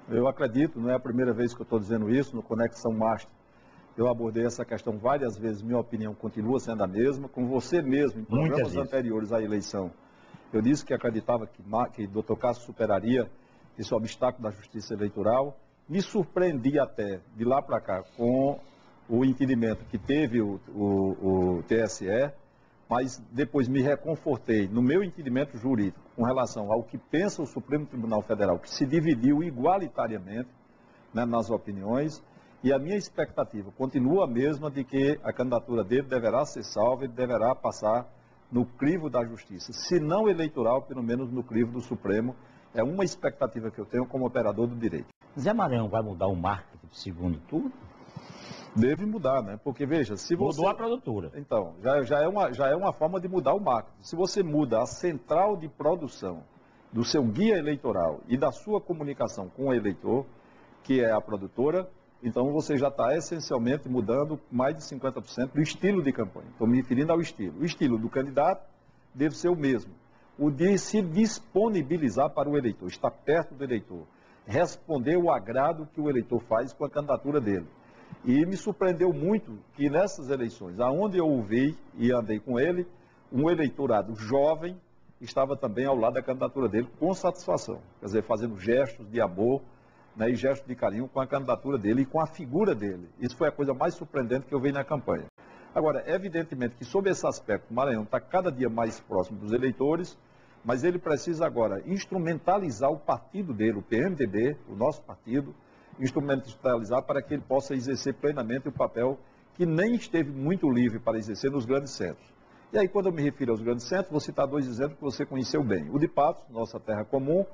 Eu acredito, não é a primeira vez que eu estou dizendo isso, no Conexão Master. Eu abordei essa questão várias vezes, minha opinião continua sendo a mesma. Com você mesmo, em programas anteriores à eleição, eu disse que acreditava que Dr. Cássio superaria esse obstáculo da justiça eleitoral. Me surpreendi até, de lá para cá, com o entendimento que teve o TSE, mas depois me reconfortei no meu entendimento jurídico com relação ao que pensa o Supremo Tribunal Federal, que se dividiu igualitariamente, né, nas opiniões, e a minha expectativa continua a mesma de que a candidatura dele deverá ser salva e deverá passar no crivo da justiça, se não eleitoral, pelo menos no crivo do Supremo. É uma expectativa que eu tenho como operador do direito. Zé Maranhão vai mudar o marketing do segundo turno? Deve mudar, né? Porque, veja, se você... Mudou a produtora. Então, já é uma forma de mudar o marketing. Se você muda a central de produção do seu guia eleitoral e da sua comunicação com o eleitor, que é a produtora, então você já está essencialmente mudando mais de 50% do estilo de campanha. Estou me referindo ao estilo. O estilo do candidato deve ser o mesmo. O de se disponibilizar para o eleitor, estar perto do eleitor, responder o agrado que o eleitor faz com a candidatura dele. E me surpreendeu muito que nessas eleições, aonde eu o vi e andei com ele, um eleitorado jovem estava também ao lado da candidatura dele com satisfação. Quer dizer, fazendo gestos de amor, né, e gestos de carinho com a candidatura dele e com a figura dele. Isso foi a coisa mais surpreendente que eu vi na campanha. Agora, evidentemente que sob esse aspecto, o Maranhão está cada dia mais próximo dos eleitores, mas ele precisa agora instrumentalizar o partido dele, o PMDB, o nosso partido, instrumentalizar para que ele possa exercer plenamente o papel que nem esteve muito livre para exercer nos grandes centros. E aí, quando eu me refiro aos grandes centros, vou citar dois exemplos que você conheceu bem. O de Patos, nossa terra comum,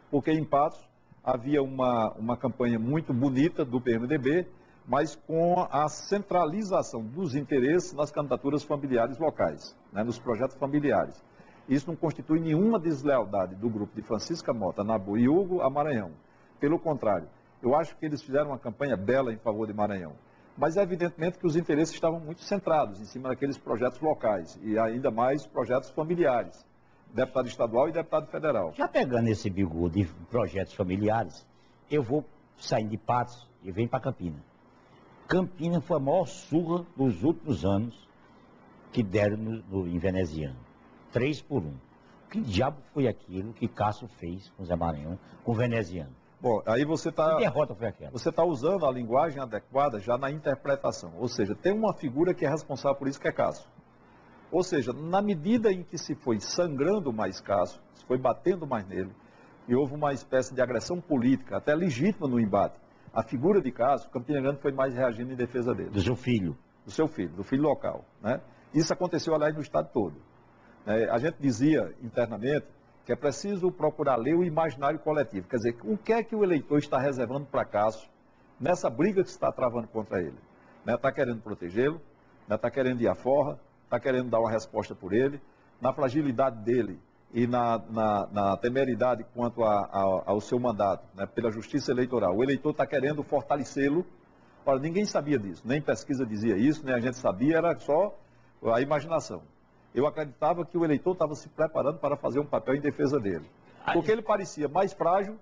porque em Patos havia uma campanha muito bonita do PMDB, mas com a centralização dos interesses nas candidaturas familiares locais, né, nos projetos familiares. Isso não constitui nenhuma deslealdade do grupo de Francisca Mota, Nabu e Hugo a Maranhão. Pelo contrário, eu acho que eles fizeram uma campanha bela em favor de Maranhão. Mas é evidentemente que os interesses estavam muito centrados em cima daqueles projetos locais e ainda mais projetos familiares, deputado estadual e deputado federal. Já pegando esse bigode de projetos familiares, eu vou sair de Patos e venho para Campina. Campina foi a maior surra dos últimos anos que deram em veneziano. 3-1. Que diabo foi aquilo que Cássio fez com Zé Maranhão, com o veneziano? Bom, aí você está... Que derrota foi aquela? Você está usando a linguagem adequada já na interpretação. Ou seja, tem uma figura que é responsável por isso, que é Cássio. Ou seja, na medida em que se foi sangrando mais Cássio, se foi batendo mais nele, e houve uma espécie de agressão política, até legítima no embate, a figura de Cássio, Campina Grande foi mais reagindo em defesa dele. Do seu filho. Do seu filho, do filho local, né? Isso aconteceu, aliás, no estado todo. A gente dizia internamente que é preciso procurar ler o imaginário coletivo. Quer dizer, o que é que o eleitor está reservando para Cássio nessa briga que se está travando contra ele? Está querendo protegê-lo, está querendo ir à forra, está querendo dar uma resposta por ele, na fragilidade dele e na temeridade quanto ao seu mandato, né, pela justiça eleitoral. O eleitor está querendo fortalecê-lo. Ora, ninguém sabia disso, nem pesquisa dizia isso, nem a gente sabia, era só a imaginação. Eu acreditava que o eleitor estava se preparando para fazer um papel em defesa dele. Porque ele parecia mais frágil,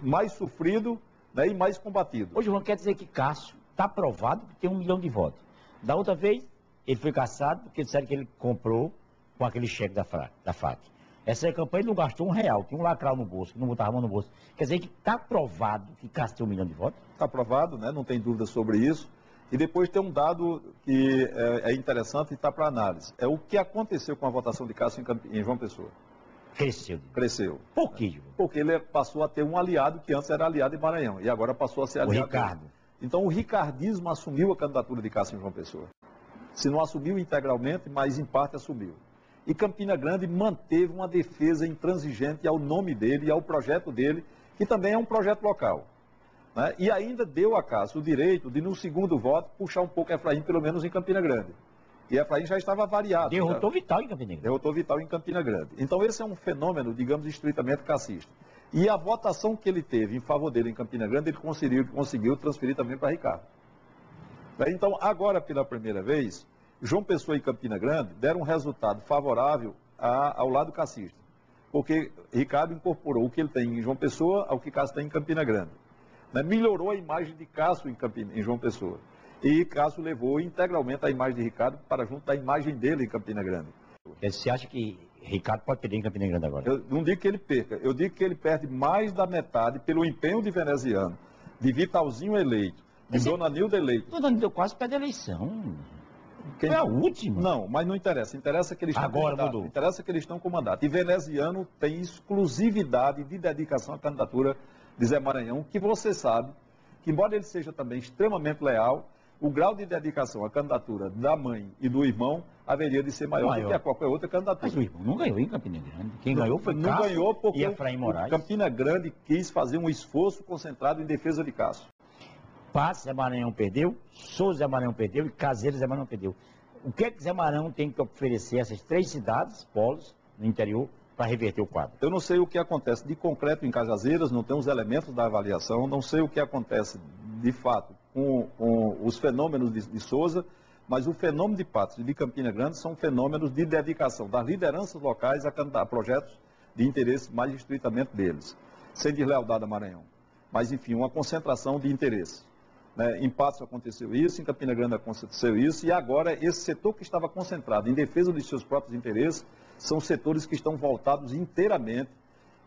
mais sofrido, né, e mais combatido. Hoje, João, quer dizer que Cássio está provado que tem 1 milhão de votos. Da outra vez, ele foi caçado porque disseram que ele comprou com aquele cheque da FAC. Essa campanha ele não gastou R$1, tinha um lacral no bolso, que não botava a mão no bolso. Quer dizer que está provado que Cássio tem 1 milhão de votos? Está provado, né, não tem dúvida sobre isso. E depois tem um dado que é interessante e está para análise. É o que aconteceu com a votação de Cássio em João Pessoa. Cresceu. Cresceu. Por quê, João? Porque ele passou a ter um aliado que antes era aliado em Maranhão e agora passou a ser aliado. O Ricardo. Então o ricardismo assumiu a candidatura de Cássio em João Pessoa. Se não assumiu integralmente, mas em parte assumiu. E Campina Grande manteve uma defesa intransigente ao nome dele e ao projeto dele, que também é um projeto local. Né? E ainda deu a Cássio o direito de, no segundo voto, puxar um pouco Efraim, pelo menos em Campina Grande. E Efraim já estava variado. Derrotou Vital em Campina Grande. Derrotou Vital em Campina Grande. Então esse é um fenômeno, digamos, estritamente cassista. E a votação que ele teve em favor dele em Campina Grande, ele conseguiu transferir também para Ricardo. Então, agora, pela primeira vez, João Pessoa e Campina Grande deram um resultado favorável ao lado cassista. porque Ricardo incorporou o que ele tem em João Pessoa ao que Cássio tem em Campina Grande. Né? Melhorou a imagem de Cássio em João Pessoa. E Cássio levou integralmente a imagem de Ricardo para junto da imagem dele em Campina Grande. Você acha que Ricardo pode perder em Campina Grande agora? Eu não digo que ele perca, eu digo que ele perde mais da metade pelo empenho de Veneziano, de Vitalzinho eleito, de Dona Nilda eleito. Dona Nilda quase perde a eleição. Quem... Foi a última. Não, mas não interessa. Interessa que eles estão Agora com mandato. mudou. Interessa que eles estão com mandato. E Veneziano tem exclusividade de dedicação à candidatura de Zé Maranhão, que você sabe que, embora ele seja também extremamente leal, o grau de dedicação à candidatura da mãe e do irmão haveria de ser maior do que a qualquer outra candidatura. Mas o irmão não ganhou em Campina Grande. Quem ganhou foi não Cássio ganhou porque e Efraim Moraes. Campina Grande quis fazer um esforço concentrado em defesa de Cássio. Paz, Zé Maranhão perdeu, Souza Zé Maranhão perdeu e Caseiro Zé Maranhão perdeu. O que é que Zé Maranhão tem que oferecer a essas 3 cidades, polos, no interior, para reverter o quadro? Eu não sei o que acontece de concreto em Cajazeiras, não tenho os elementos da avaliação, não sei o que acontece de fato com os fenômenos de Souza, mas o fenômeno de Patos e de Campina Grande são fenômenos de dedicação das lideranças locais a projetos de interesse mais estritamente deles, sem deslealdade a Maranhão. Mas, enfim, uma concentração de interesse. Né? Em Patos aconteceu isso, em Campina Grande aconteceu isso, e agora esse setor que estava concentrado em defesa dos seus próprios interesses são setores que estão voltados inteiramente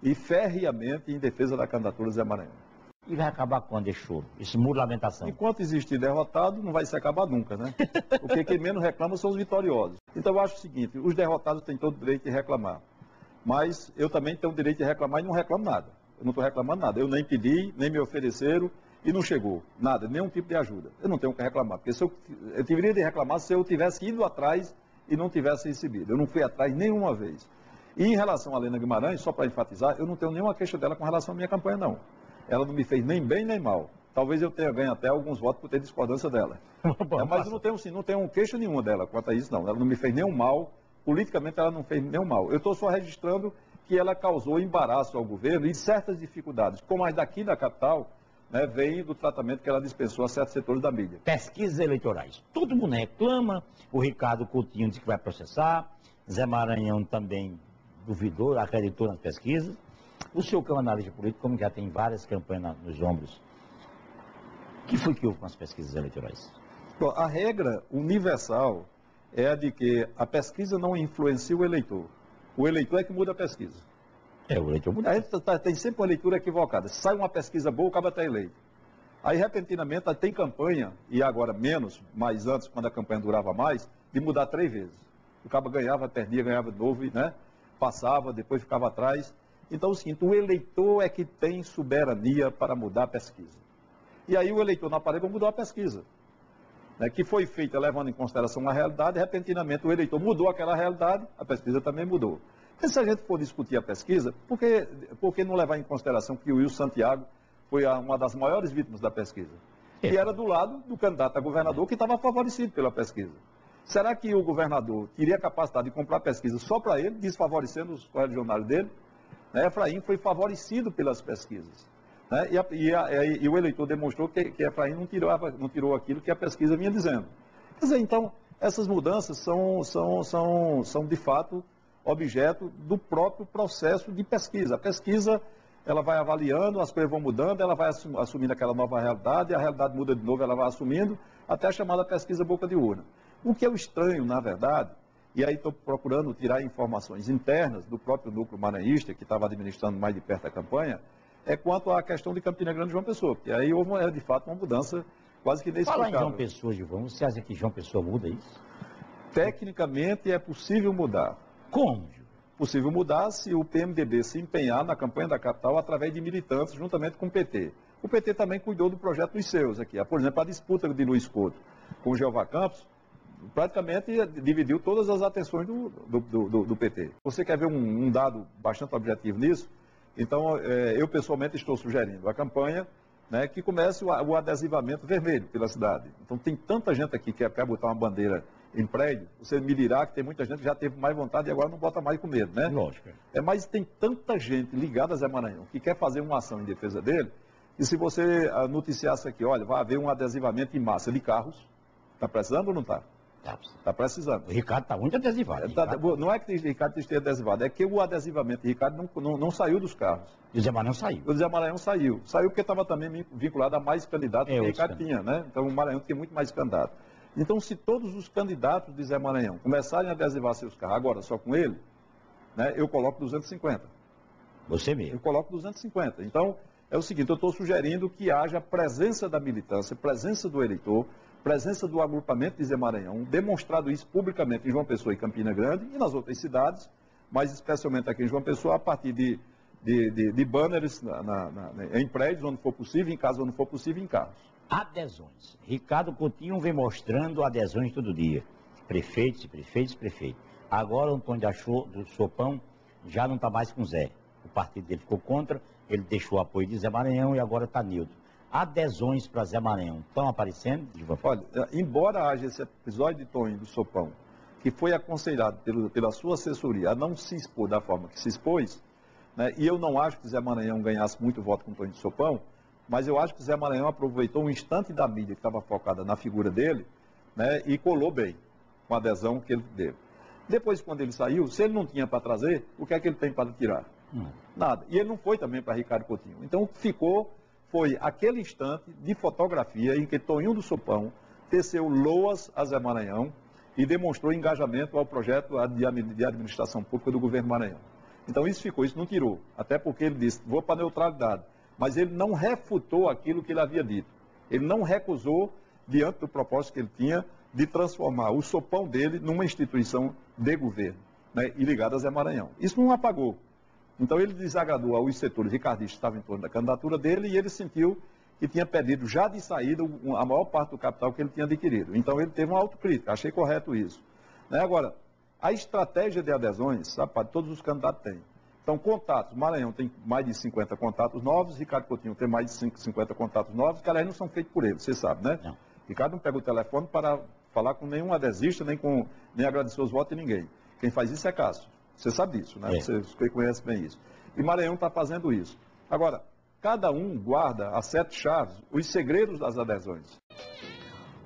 e ferreamente em defesa da candidatura de Zé Maranhão. E vai acabar quando esse choro, esse muro de lamentação? Enquanto existir derrotado, não vai se acabar nunca, né? Porque quem menos reclama são os vitoriosos. Então eu acho o seguinte, os derrotados têm todo o direito de reclamar. Mas eu também tenho o direito de reclamar e não reclamo nada. Eu não estou reclamando nada. Eu nem pedi, nem me ofereceram e não chegou. Nada, nenhum tipo de ajuda. Eu não tenho o que reclamar. Porque eu deveria de reclamar se eu tivesse ido atrás e não tivesse recebido. Eu não fui atrás nenhuma vez. E em relação a Helena Guimarães, só para enfatizar, eu não tenho nenhuma queixa dela com relação à minha campanha, não. Ela não me fez nem bem nem mal. Talvez eu tenha ganho até alguns votos por ter discordância dela. Mas eu não tenho queixa nenhuma dela quanto a isso, não. Ela não me fez nenhum mal. Politicamente, ela não fez nenhum mal. Eu estou só registrando que ela causou embaraço ao governo e certas dificuldades, como as daqui da capital, né, vem do tratamento que ela dispensou a certos setores da mídia. Pesquisas eleitorais. Todo mundo reclama. O Ricardo Coutinho disse que vai processar. Zé Maranhão também duvidou, acreditou nas pesquisas. O senhor, que é um analista político, como já tem várias campanhas nos ombros, o que foi que houve com as pesquisas eleitorais? Bom, a regra universal é a de que a pesquisa não influencia o eleitor. O eleitor é que muda a pesquisa. O eleitor muda. Tem sempre uma leitura equivocada. Sai uma pesquisa boa, o cara está eleito. Aí, repentinamente, tem campanha, e agora menos, mas antes, quando a campanha durava mais, de mudar 3 vezes. O cara ganhava, perdia, ganhava de novo, né? Passava, depois ficava atrás. Então, é o seguinte, o eleitor é que tem soberania para mudar a pesquisa. E aí o eleitor na parede mudou a pesquisa, né, que foi feita levando em consideração a realidade, e repentinamente o eleitor mudou aquela realidade, a pesquisa também mudou. Porque se a gente for discutir a pesquisa, por que não levar em consideração que o Wilson Santiago foi uma das maiores vítimas da pesquisa? E era do lado do candidato a governador que estava favorecido pela pesquisa. Será que o governador teria capacidade de comprar pesquisa só para ele, desfavorecendo os correligionários dele? Efraim foi favorecido pelas pesquisas. Né? E o eleitor demonstrou que Efraim não tirou aquilo que a pesquisa vinha dizendo. Quer dizer, então, essas mudanças são de fato objeto do próprio processo de pesquisa. A pesquisa, ela vai avaliando, as coisas vão mudando, ela vai assumindo aquela nova realidade, a realidade muda de novo, ela vai assumindo, até a chamada pesquisa boca de urna. O que é o estranho, na verdade, e aí estou procurando tirar informações internas do próprio núcleo maranhista, que estava administrando mais de perto a campanha, é quanto à questão de Campina Grande e João Pessoa, porque aí houve, de fato, uma mudança quase que inexplicável. Falar em João Pessoa, Gilvão, você acha que João Pessoa muda isso? Tecnicamente é possível mudar. Como, Gilvão? Possível mudar se o PMDB se empenhar na campanha da capital através de militantes, juntamente com o PT. O PT também cuidou do projeto dos seus aqui. Por exemplo, a disputa de Luiz Couto com o Jeová Campos, praticamente dividiu todas as atenções do PT. Você quer ver um dado bastante objetivo nisso? Então, eu pessoalmente estou sugerindo a campanha, né, que comece o adesivamento vermelho pela cidade. Então, tem tanta gente aqui que quer botar uma bandeira em prédio, você me dirá que tem muita gente que já teve mais vontade e agora não bota mais com medo, né? Lógico. Mas tem tanta gente ligada a Zé Maranhão que quer fazer uma ação em defesa dele, e se você noticiasse aqui, olha, vai haver um adesivamento em massa de carros, está precisando ou não está? Está precisando. O Ricardo está muito adesivado. Não é que o Ricardo esteja adesivado, é que o adesivamento de Ricardo não saiu dos carros. E o Zé Maranhão saiu. O Zé Maranhão saiu. Saiu porque estava também vinculado a mais candidatos que o Ricardo tinha, né? Então o Maranhão tinha muito mais candidatos. Então, se todos os candidatos de Zé Maranhão começarem a adesivar seus carros agora só com ele, né, eu coloco 250. Você mesmo. Eu coloco 250. Então, é o seguinte, eu estou sugerindo que haja presença da militância, presença do eleitor, presença do agrupamento de Zé Maranhão, demonstrado isso publicamente em João Pessoa e Campina Grande e nas outras cidades, mas especialmente aqui em João Pessoa, a partir de banners em prédios, onde for possível, em casa, onde for possível, em carros. Adesões. Ricardo Coutinho vem mostrando adesões todo dia. Prefeitos. Agora o Antônio do Sopão já não está mais com o Zé. O partido dele ficou contra, ele deixou o apoio de Zé Maranhão e agora está neutro. Adesões para Zé Maranhão estão aparecendo? Olha, embora haja esse episódio de Tonho do Sopão, que foi aconselhado pela sua assessoria a não se expor da forma que se expôs, né, e eu não acho que Zé Maranhão ganhasse muito voto com o Tonho do Sopão, mas eu acho que Zé Maranhão aproveitou um instante da mídia que estava focada na figura dele, né, e colou bem com a adesão que ele deu. Depois, quando ele saiu, se ele não tinha para trazer, o que é que ele tem para tirar? Nada. E ele não foi também para Ricardo Coutinho. Então, foi aquele instante de fotografia em que Tonho do Sopão teceu loas a Zé Maranhão e demonstrou engajamento ao projeto de administração pública do governo Maranhão. Então, isso não tirou. Até porque ele disse, vou para a neutralidade. Mas ele não refutou aquilo que ele havia dito. Ele não recusou, diante do propósito que ele tinha, de transformar o Sopão dele numa instituição de governo, né, e ligada a Zé Maranhão. Isso não apagou. Então ele desagradou aos setores ricardistas que estavam em torno da candidatura dele e ele sentiu que tinha perdido já de saída a maior parte do capital que ele tinha adquirido. Então ele teve uma autocrítica, achei correto isso. Né? Agora, a estratégia de adesões, sabe, todos os candidatos têm. Então, contatos, Maranhão tem mais de 50 contatos novos, Ricardo Coutinho tem mais de 50 contatos novos, que aliás não são feitos por ele, você sabe, né? Não. Ricardo não pega o telefone para falar com nenhum adesista, nem agradecer os votos de ninguém. Quem faz isso é Cássio. Você sabe disso, né? Você conhece bem isso. E Maranhão está fazendo isso. Agora, cada um guarda a 7 chaves os segredos das adesões.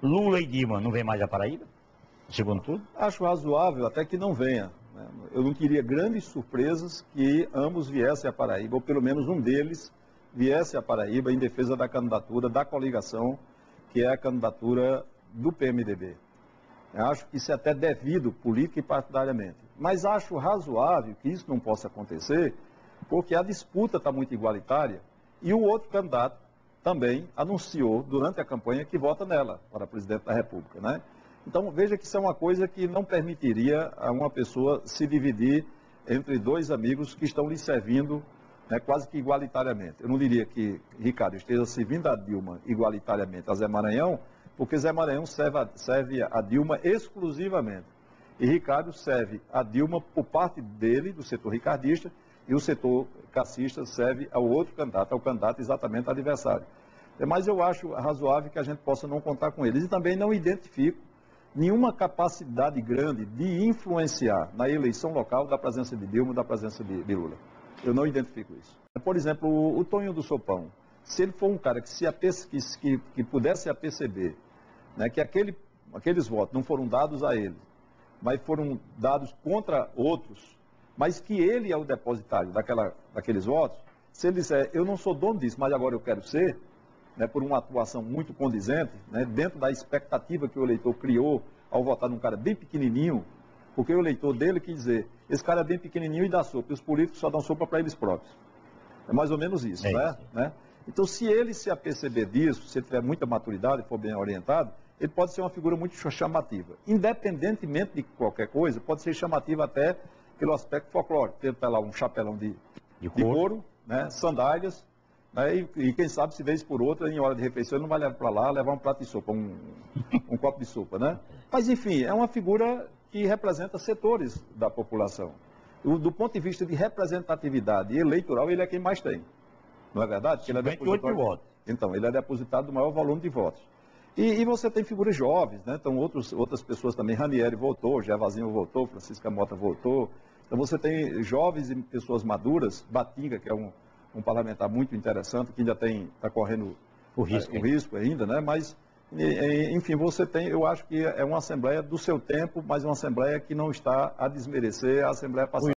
Lula e Dilma não vem mais a Paraíba? Segundo tudo? Acho razoável até que não venha. Né? Eu não queria grandes surpresas que ambos viessem a Paraíba, ou pelo menos um deles viesse a Paraíba em defesa da candidatura da coligação, que é a candidatura do PMDB. Eu acho que isso é até devido, política e partidariamente. Mas acho razoável que isso não possa acontecer, porque a disputa está muito igualitária e o outro candidato também anunciou durante a campanha que vota nela para presidente da República, né? Então veja que isso é uma coisa que não permitiria a uma pessoa se dividir entre dois amigos que estão lhe servindo, né, quase que igualitariamente. Eu não diria que Ricardo esteja servindo a Dilma igualitariamente a Zé Maranhão, porque Zé Maranhão serve a Dilma exclusivamente. E Ricardo serve a Dilma por parte dele, do setor ricardista, e o setor cassista serve ao outro candidato, ao candidato exatamente adversário. Mas eu acho razoável que a gente possa não contar com eles. E também não identifico nenhuma capacidade grande de influenciar na eleição local da presença de Dilma, da presença de Lula. Eu não identifico isso. Por exemplo, o Tonho do Sopão, se ele for um cara que pudesse aperceber, né, que aqueles votos não foram dados a ele, mas foram dados contra outros, mas que ele é o depositário daqueles votos, se ele disser, eu não sou dono disso, mas agora eu quero ser, né, por uma atuação muito condizente, né, dentro da expectativa que o eleitor criou ao votar num cara bem pequenininho, porque o eleitor dele quis dizer, esse cara é bem pequenininho e dá sopa, e os políticos só dão sopa para eles próprios. É mais ou menos isso, né? Então, se ele se aperceber disso, se ele tiver muita maturidade e for bem orientado, ele pode ser uma figura muito chamativa. Independentemente de qualquer coisa, pode ser chamativa até pelo aspecto folclórico. Ter lá um chapelão de couro, né, sandálias, né, e quem sabe, se vez por outra, em hora de refeição, ele não vai levar para lá, levar um prato de sopa, um copo de sopa, né? Mas, enfim, é uma figura que representa setores da população. Do ponto de vista de representatividade eleitoral, ele é quem mais tem. Não é verdade? Ele é depositário de votos. Então, ele é depositado do maior volume de votos. E você tem figuras jovens, né? Então, outras pessoas também. Ranieri voltou, Gervazinho voltou, Francisca Mota voltou. Então, você tem jovens e pessoas maduras. Batinga, que é um parlamentar muito interessante, que ainda está correndo o risco ainda, né? Mas Enfim, você tem, eu acho que é uma Assembleia do seu tempo, mas uma Assembleia que não está a desmerecer a Assembleia passada.